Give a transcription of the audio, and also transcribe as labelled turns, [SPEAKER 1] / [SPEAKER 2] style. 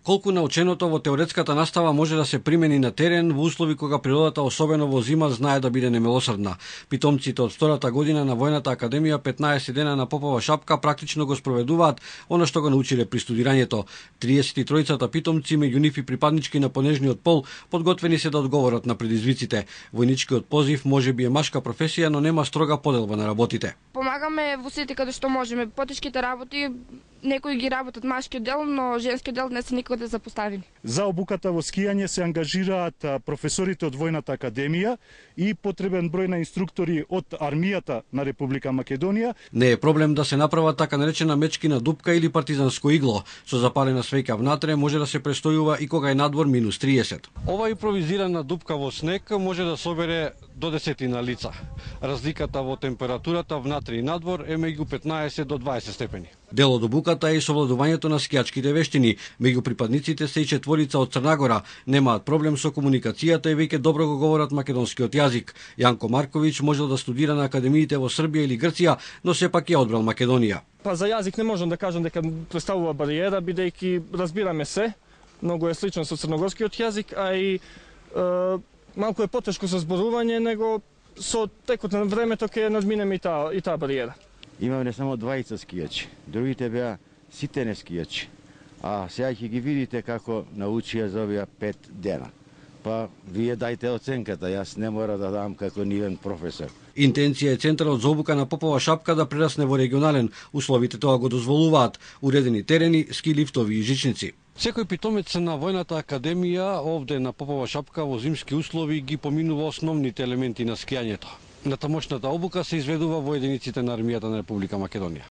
[SPEAKER 1] Колку наученото во теоретската настава може да се примени на терен во услови кога природата, особено во зима, знае да биде немилосрдна. Питомците од втората година на Војната академија 15 дена на Попова шапка практично го спроведуваат она што го научиле при студирањето. 33-цата питомци, меѓу нив и припаднички на понежниот пол, подготвени се да одговорат на предизвиците. Војничкиот позив можеби е машка професија, но нема строга поделба на работите.
[SPEAKER 2] Помагаме во сите каде што можеме. Потешките работи некои ги работат машкиот дел, но женскиот дел не се никој да запоставени.
[SPEAKER 3] За обуката во скијање се ангажираат професорите од Војната академија и потребен број на инструктори од армијата на Република Македонија.
[SPEAKER 1] Не е проблем да се направа така наречена мечкина дупка или партизанско игло. Со запалена свеќа внатре може да се престојува и кога е надвор минус 30. Ова импровизирана дупка во снег може да собере до 10 лица. Разликата во температурата внатре и надвор е меѓу 15 до 20 степени. Дел од обуката е и совладувањето на скијачките вештини. Меѓу припадниците се и четворица од Црнагора. Немаат проблем со комуникацијата и веќе добро го говорат македонскиот јазик. Јанко Марковиќ можел да студира на академиите во Србија или Грција, но сепак ја одбрал Македонија.
[SPEAKER 4] Па за јазик не можам да кажам дека представува бариера, бидејќи разбираме се. Многу е слично со црногорскиот јазик, а и малку е потешко со зборување, него со текот на времето ќе надминеме и таа бариера.
[SPEAKER 5] Имаме не само двајца скијачи, другите беа сите не скијачи. А сега ќе ги видите како научија за овие 5 дена. Па вие дајте оценката, јас не мора да дам како нивен професор.
[SPEAKER 1] Интенција е центарот за обука на Попова шапка да прерасне во регионален. Условите тоа го дозволуваат: уредени терени, ски лифтови и жичници. Секој питомец на Војната академија овде на Попова шапка во зимски услови ги поминува основните елементи на скијањето. Натамошната обука се изведува во единиците на армијата на Република Македонија.